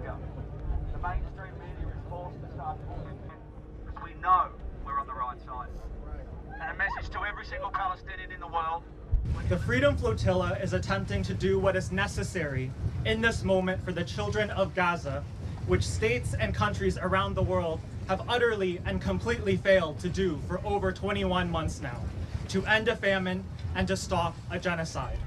media. The mainstream media is forced to start talking because we know we're on the right side. And a message to every single Palestinian in the world. The Freedom Flotilla is attempting to do what is necessary in this moment for the children of Gaza, which states and countries around the world have utterly and completely failed to do for over 21 months now, to end a famine and to stop a genocide.